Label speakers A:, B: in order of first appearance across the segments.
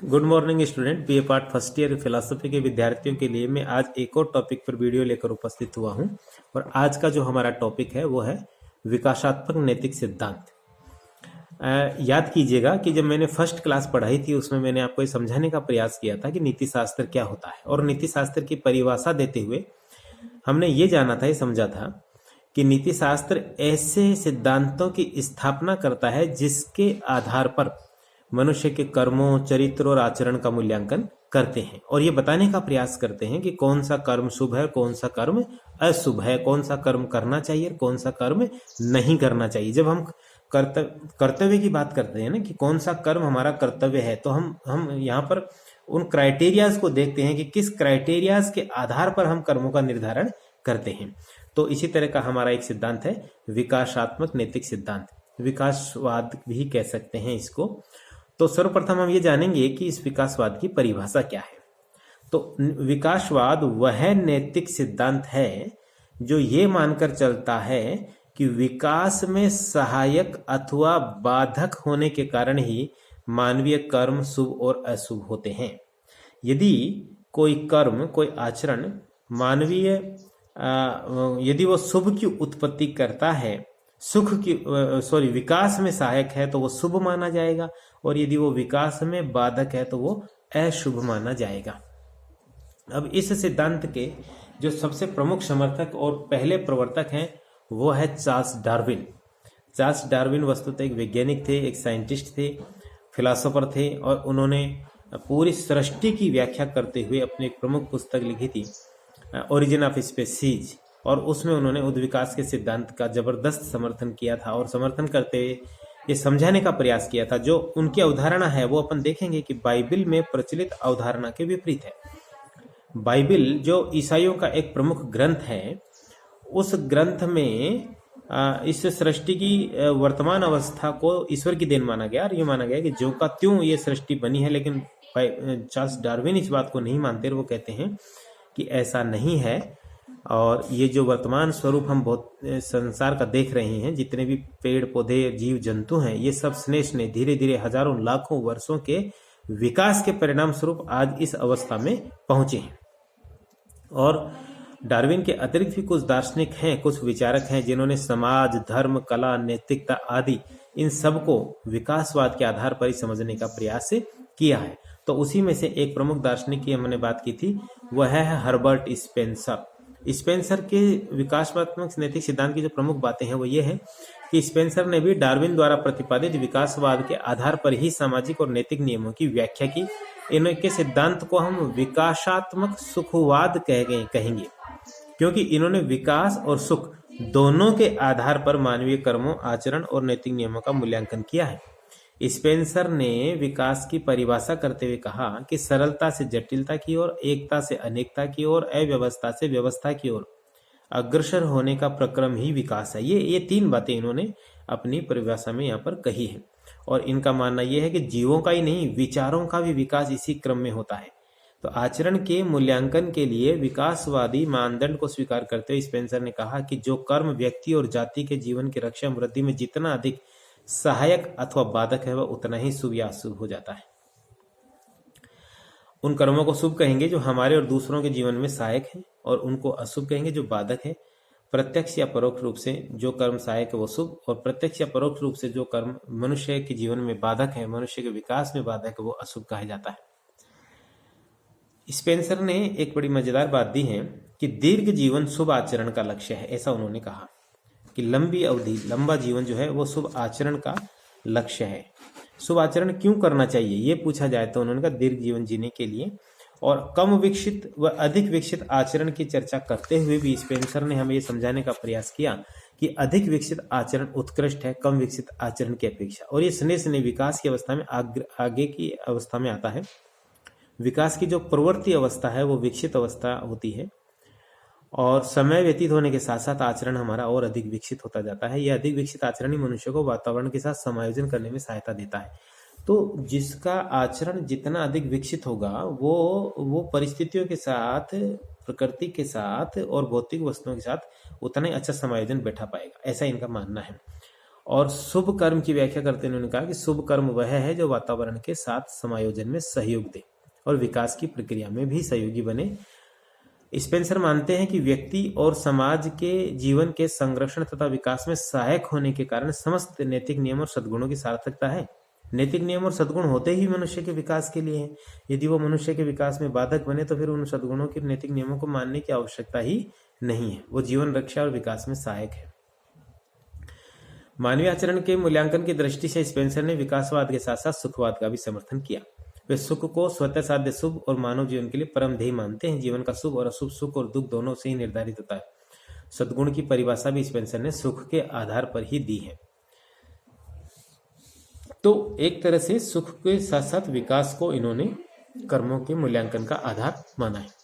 A: Good morning student. BA part first year philosophy के विद्यार्थियों के लिए मैं आज एक और टॉपिक पर वीडियो लेकर उपस्थित हुआ हूं और आज का जो हमारा टॉपिक है वो है विकासात्मक नैतिक सिद्धांत। याद कीजिएगा कि जब मैंने फर्स्ट क्लास पढ़ाई थी उसमें मैंने आपको ये समझाने का प्रयास किया था कि नीति शास्त्र क्या होता है और नीति शास्त्र की परिभाषा देते हुए हमने ये जाना था, ये समझा था कि नीति शास्त्र ऐसे सिद्धांतों की स्थापना करता है जिसके आधार पर मनुष्य के कर्मों, चरित्र और आचरण का मूल्यांकन करते हैं और ये बताने का प्रयास करते हैं कि कौन सा कर्म शुभ है, कौन सा कर्म अशुभ है, कौन सा कर्म करना चाहिए, कौन सा कर्म नहीं करना चाहिए। जब हम कर्तव्य की बात करते हैं ना कि कौन सा कर्म हमारा कर्तव्य है, तो हम यहाँ पर उन क्राइटेरियाज को देखते हैं कि किस क्राइटेरियाज के आधार पर हम कर्मों का निर्धारण करते हैं। तो इसी तरह का हमारा एक सिद्धांत है विकासात्मक नैतिक सिद्धांत, विकासवाद भी कह सकते हैं इसको। तो सर्वप्रथम हम ये जानेंगे कि इस विकासवाद की परिभाषा क्या है। तो विकासवाद वह नैतिक सिद्धांत है जो ये मानकर चलता है कि विकास में सहायक अथवा बाधक होने के कारण ही मानवीय कर्म शुभ और अशुभ होते हैं। यदि कोई कर्म, कोई आचरण मानवीय यदि वो शुभ की उत्पत्ति करता है, विकास में सहायक है तो वो शुभ माना जाएगा और यदि वो विकास में बाधक है तो वो अशुभ माना जाएगा। अब इस सिद्धांत के जो सबसे प्रमुख समर्थक और पहले प्रवर्तक हैं वो है चार्ल्स डार्विन। चार्ल्स डार्विन वस्तुतः एक वैज्ञानिक थे, एक साइंटिस्ट थे, फिलोसोफर थे और उन्होंने पूरी सृष्टि की व्याख्या करते हुए अपनी एक प्रमुख पुस्तक लिखी थी ओरिजिन ऑफ स्पीसीज और उसमें उन्होंने उद्विकास के सिद्धांत का जबरदस्त समर्थन किया था और समर्थन करते हुए ये समझाने का प्रयास किया था। जो उनकी अवधारणा है वो अपन देखेंगे कि बाइबिल में प्रचलित अवधारणा के विपरीत है। बाइबिल जो ईसाइयों का एक प्रमुख ग्रंथ है, उस ग्रंथ में इस सृष्टि की वर्तमान अवस्था को ईश्वर की देन माना गया और ये माना गया कि जो का त्यों ये सृष्टि बनी है। लेकिन चार्ल्स डार्विन इस बात को नहीं मानते, वो कहते हैं कि ऐसा नहीं है और ये जो वर्तमान स्वरूप हम बहुत संसार का देख रहे हैं, जितने भी पेड़ पौधे, जीव जंतु हैं, ये सब स्नेह धीरे धीरे हजारों लाखों वर्षों के विकास के परिणाम स्वरूप आज इस अवस्था में पहुंचे हैं। और डार्विन के अतिरिक्त भी कुछ दार्शनिक हैं, कुछ विचारक हैं जिन्होंने समाज, धर्म, कला, नैतिकता आदि इन सबको विकासवाद के आधार पर ही समझने का प्रयास किया है। तो उसी में से एक प्रमुख दार्शनिक की हमने बात की थी, वह है हर्बर्ट स्पेंसर। स्पेंसर के विकासात्मक नैतिक सिद्धांत की जो प्रमुख बातें हैं वो ये है कि स्पेंसर ने भी डार्विन द्वारा प्रतिपादित विकासवाद के आधार पर ही सामाजिक और नैतिक नियमों की व्याख्या की। इनके सिद्धांत को हम विकासात्मक सुखवाद कहेंगे क्योंकि इन्होंने विकास और सुख दोनों के आधार पर मानवीय कर्मों, आचरण और नैतिक नियमों का मूल्यांकन किया है। स्पेंसर ने विकास की परिभाषा करते हुए कहा कि सरलता से जटिलता की ओर, एकता से अनेकता की ओर, अव्यवस्था से व्यवस्था की ओर अग्रसर होने का प्रक्रम ही विकास है। ये तीन बातें इन्होंने अपनी परिभाषा में यहाँ पर कही है और इनका मानना यह है कि जीवों का ही नहीं, विचारों का भी विकास इसी क्रम में होता है। तो आचरण के मूल्यांकन के लिए विकासवादी मानदंड को स्वीकार करते हुए स्पेंसर ने कहा कि जो कर्म व्यक्ति और जाति के जीवन की रक्षा वृद्धि में जितना अधिक सहायक अथवा बाधक है वह उतना ही शुभ या अशुभ हो जाता है। उन कर्मों को शुभ कहेंगे जो हमारे और दूसरों के जीवन में सहायक है और उनको अशुभ कहेंगे जो बाधक है। प्रत्यक्ष या परोक्ष रूप से जो कर्म सहायक है वो शुभ और प्रत्यक्ष या परोक्ष रूप से जो कर्म मनुष्य के जीवन में बाधक है, मनुष्य के विकास में बाधक है, वो अशुभ कहा जाता है। स्पेंसर ने एक बड़ी मजेदार बात दी है कि दीर्घ जीवन शुभ आचरण का लक्ष्य है। ऐसा उन्होंने कहा कि लंबी अवधि, लंबा जीवन जो है वो शुभ आचरण का लक्ष्य है। शुभ आचरण क्यों करना चाहिए ये पूछा जाए तो उन्होंने कहा दीर्घ जीवन जीने के लिए। और कम विकसित व अधिक विकसित आचरण की चर्चा करते हुए भी स्पेंसर ने हमें ये समझाने का प्रयास किया कि अधिक विकसित आचरण उत्कृष्ट है कम विकसित आचरण की अपेक्षा। और ये स्नेह विकास की अवस्था में आगे की अवस्था में आता है। विकास की जो प्रवृत्ति अवस्था है वो विकसित अवस्था होती है और समय व्यतीत होने के साथ साथ आचरण हमारा और अधिक विकसित होता जाता है। यह अधिक विकसित आचरण ही मनुष्य को वातावरण के साथ समायोजन करने में सहायता देता है। तो जिसका आचरण जितना अधिक विकसित होगा वो परिस्थितियों के साथ, प्रकृति के साथ और भौतिक वस्तुओं के साथ उतना ही अच्छा समायोजन बैठा पाएगा, ऐसा इनका मानना है। और शुभ कर्म की व्याख्या करते हुए उन्होंने कहा कि शुभ कर्म वह है जो वातावरण के साथ समायोजन में सहयोग दे और विकास की प्रक्रिया में भी सहयोगी बने। स्पेंसर मानते हैं कि व्यक्ति और समाज के जीवन के संरक्षण तथा विकास में सहायक होने के कारण समस्त नैतिक नियम और सद्गुणों की सार्थकता है। नैतिक नियम और सद्गुण होते ही मनुष्य के विकास के लिए हैं। यदि वो मनुष्य के विकास में बाधक बने तो फिर उन सद्गुणों के नैतिक नियमों को मानने की आवश्यकता ही नहीं है। वो जीवन रक्षा और विकास में सहायक है। मानवीय आचरण के मूल्यांकन की दृष्टि से स्पेंसर ने विकासवाद के साथ साथ सुखवाद का भी समर्थन किया। वे सुख को स्वतः साध्य शुभ और मानव जीवन के लिए परम ध्येय मानते हैं। जीवन का शुभ और अशुभ, सुख और दुख दोनों से ही निर्धारित होता है। सद्गुण की परिभाषा भी स्पेंसर ने सुख के आधार पर ही दी है। तो एक तरह से सुख के साथ साथ विकास को इन्होंने कर्मों के मूल्यांकन का आधार माना है।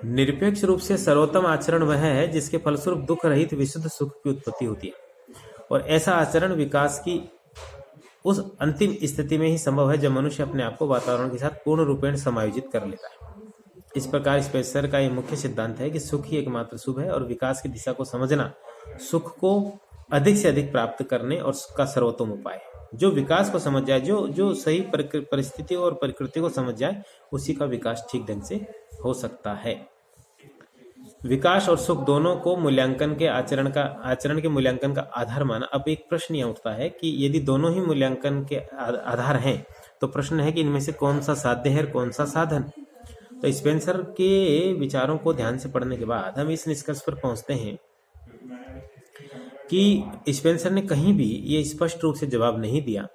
A: निरपेक्ष रूप से सर्वोत्तम आचरण वह है जिसके फलस्वरूप दुख रहित विशुद्ध सुख की उत्पत्ति होती है, और ऐसा आचरण विकास की उस अंतिम स्थिति में ही संभव है जब मनुष्य अपने आप को वातावरण के साथ पूर्ण रूपेण समायोजित कर लेता है। इस प्रकार स्पेंसर का यह मुख्य सिद्धांत है कि सुख ही एकमात्र शुभ है और विकास की दिशा को समझना सुख को अधिक से अधिक प्राप्त करने और का सर्वोत्तम उपाय है। जो विकास को समझ जाए, जो सही परिस्थिति और प्रकृति को समझ जाए, उसी का विकास ठीक ढंग से हो सकता है। विकास और सुख दोनों को मूल्यांकन के आचरण के मूल्यांकन का आधार माना। अब एक प्रश्न यह उठता है कि यदि दोनों ही मूल्यांकन के आधार हैं तो प्रश्न है कि इनमें से कौन सा साध्य है और कौन सा साधन। तो स्पेंसर के विचारों को ध्यान से पढ़ने के बाद हम इस निष्कर्ष पर पहुंचते हैं कि स्पेंसर ने कहीं भी ये स्पष्ट रूप से जवाब नहीं दिया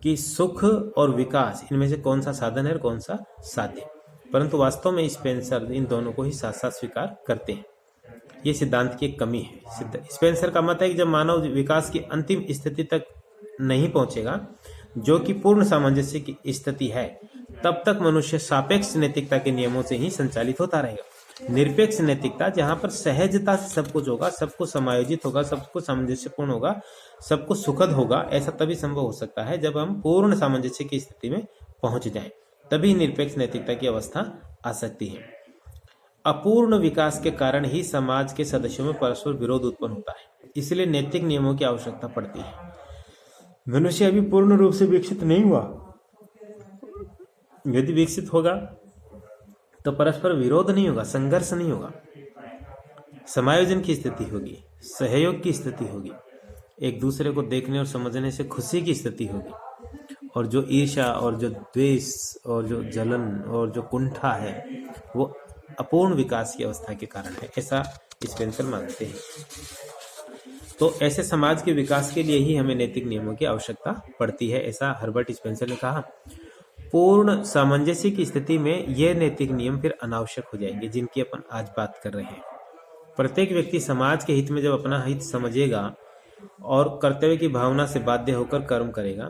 A: कि सुख और विकास इनमें से कौन सा साधन है और कौन सा साध्य, परंतु वास्तव में स्पेंसर इन दोनों को ही साथ साथ स्वीकार करते हैं। ये सिद्धांत की एक कमी है। स्पेंसर का मत है कि जब मानव विकास की अंतिम स्थिति तक नहीं पहुंचेगा, जो कि पूर्ण सामंजस्य की स्थिति है, तब तक मनुष्य सापेक्ष नैतिकता के नियमों से ही संचालित होता रहेगा। निरपेक्ष नैतिकता, जहां पर सहजता से सब कुछ होगा, सबको समायोजित होगा, सबको सामंजस्यपूर्ण होगा, सबको सुखद होगा, ऐसा तभी संभव हो सकता है जब हम पूर्ण सामंजस्य की स्थिति में पहुंच जाएं। तभी निरपेक्ष नैतिकता की अवस्था आ सकती है। अपूर्ण विकास के कारण ही समाज के सदस्यों में परस्पर विरोध उत्पन्न होता है, इसलिए नैतिक नियमों की आवश्यकता पड़ती है। मनुष्य अभी पूर्ण रूप से विकसित नहीं हुआ। यदि विकसित होगा तो परस्पर विरोध नहीं होगा, संघर्ष नहीं होगा, समायोजन की स्थिति होगी, सहयोग की स्थिति होगी, एक दूसरे को देखने और समझने से खुशी की स्थिति होगी, और जो ईर्ष्या और जो द्वेष और जो जलन और जो कुंठा है वो अपूर्ण विकास की अवस्था के कारण है, ऐसा स्पेंसर मानते हैं। तो ऐसे समाज के विकास के लिए ही हमें नैतिक नियमों की आवश्यकता पड़ती है, ऐसा हर्बर्ट स्पेंसर ने कहा। पूर्ण सामंजस्य की स्थिति में ये नैतिक नियम फिर अनावश्यक हो जाएंगे जिनकी अपन आज बात कर रहे हैं। प्रत्येक व्यक्ति समाज के हित में जब अपना हित समझेगा और कर्तव्य की भावना से बाध्य होकर कर्म करेगा,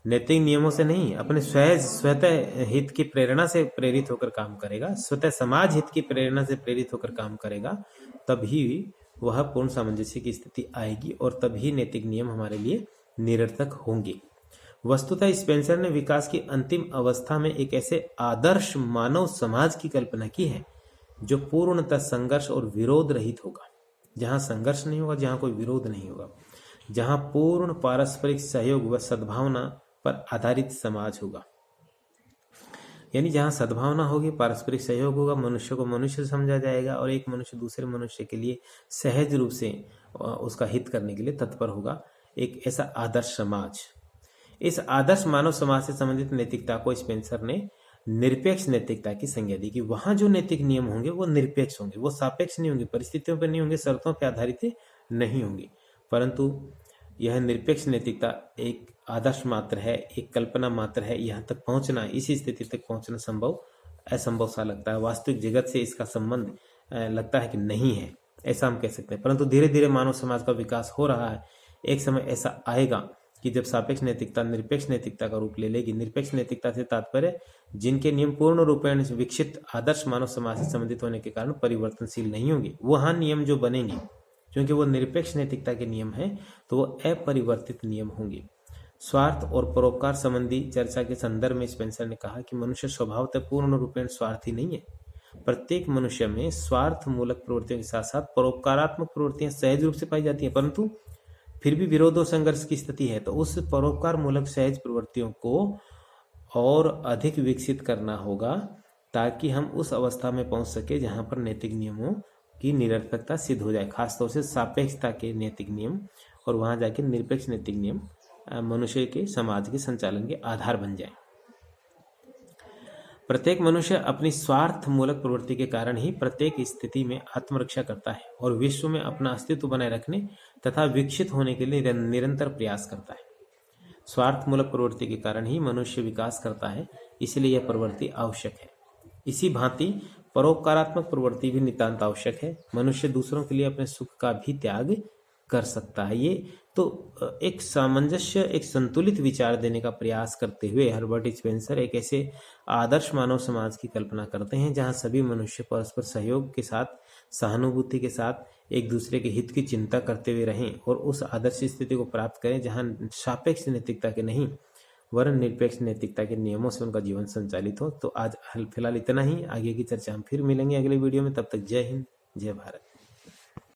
A: नैतिक नियमों से नहीं, अपने स्वतः हित की प्रेरणा से प्रेरित होकर काम करेगा, स्वतः समाज हित की प्रेरणा से प्रेरित होकर काम करेगा, तभी वह पूर्ण सामंजस्य की स्थिति आएगी और तभी नैतिक नियम हमारे लिए निरर्थक होंगे। वस्तुतः स्पेंसर ने विकास की अंतिम अवस्था में एक ऐसे आदर्श मानव समाज की कल्पना की है जो पूर्णतः संघर्ष और विरोध रहित होगा, जहां संघर्ष नहीं होगा, जहां कोई विरोध नहीं होगा, जहां पूर्ण पारस्परिक सहयोग व सद्भावना पर आधारित समाज होगा। यानी जहां सद्भावना होगी, पारस्परिक सहयोग होगा, मनुष्य को मनुष्य समझा जाएगा और एक मनुष्य दूसरे मनुष्य के लिए सहज रूप से उसका हित करने के लिए तत्पर होगा, एक ऐसा आदर्श समाज। इस आदर्श मानव समाज से संबंधित नैतिकता को स्पेंसर ने निरपेक्ष नैतिकता की संज्ञा दी कि वहां जो नैतिक नियम होंगे वो निरपेक्ष होंगे, वो सापेक्ष नहीं होंगे, परिस्थितियों पर नहीं होंगे, शर्तों पर आधारित नहीं होंगे, परंतु यह निरपेक्ष नैतिकता एक आदर्श मात्र है, एक कल्पना मात्र है। यहाँ तक पहुंचना, इसी स्थिति तक पहुंचना असंभव सा लगता है। वास्तविक जगत से इसका संबंध लगता है कि नहीं है, ऐसा हम कह सकते हैं। परंतु धीरे धीरे मानव समाज का विकास हो रहा है। एक समय ऐसा आएगा कि जब सापेक्ष नैतिकता निरपेक्ष नैतिकता का रूप ले लेगी। निरपेक्ष नैतिकता से तात्पर्य जिनके नियम पूर्ण रूपेण विकसित आदर्श मानव समाज से संबंधित होने के कारण परिवर्तनशील नहीं होंगे, वहां नियम जो बनेंगे, क्योंकि वो निरपेक्ष नैतिकता के नियम हैं, तो वो अपरिवर्तित नियम होंगे। स्वार्थ और परोपकार संबंधी चर्चा के संदर्भ में स्पेंसर ने कहा कि मनुष्य स्वभावतः पूर्ण रूपेण स्वार्थी नहीं है, प्रत्येक मनुष्य में स्वार्थ मूलक प्रवृत्तियों के साथ साथ परोपकारात्मक प्रवृत्तियां सहज रूप से पाई जाती हैं, परंतु फिर भी विरोध और संघर्ष की स्थिति है। तो उस परोपकार मूलक सहज प्रवृत्तियों को और अधिक विकसित करना होगा ताकि हम उस अवस्था में पहुंच सके जहां पर नैतिक नियमों की निरर्थकता सिद्ध हो जाए, खासतौर से सापेक्षता के नैतिक नियम, और वहां जाके निरपेक्ष नैतिक नियम मनुष्य के समाज के संचालन के आधार बन जाए। प्रत्येक मनुष्य अपनी स्वार्थ मूलक प्रवृत्ति के कारण ही प्रत्येक स्थिति में आत्मरक्षा करता है और विश्व में अपना अस्तित्व बनाए रखने तथा विकसित होने के लिए निरंतर प्रयास करता है। स्वार्थ मूलक प्रवृत्ति के कारण ही मनुष्य विकास करता है, इसलिए यह प्रवृत्ति आवश्यक है। इसी भांति परोपकारात्मक प्रवृत्ति भी नितांत आवश्यक है। मनुष्य दूसरों के लिए अपने सुख का भी त्याग कर सकता है। ये तो एक सामंजस्य, एक संतुलित विचार देने का प्रयास करते हुए हर्बर्ट स्पेंसर एक ऐसे आदर्श मानव समाज की कल्पना करते हैं जहां सभी मनुष्य परस्पर सहयोग के साथ, सहानुभूति के साथ एक दूसरे के हित की चिंता करते हुए रहें और उस आदर्श स्थिति को प्राप्त करें जहां सापेक्ष नैतिकता के नहीं वरन निरपेक्ष नैतिकता के नियमों से उनका जीवन संचालित हो। तो आज फिलहाल इतना ही। आगे की चर्चा हम फिर मिलेंगे अगले वीडियो में। तब तक जय हिंद, जय भारत।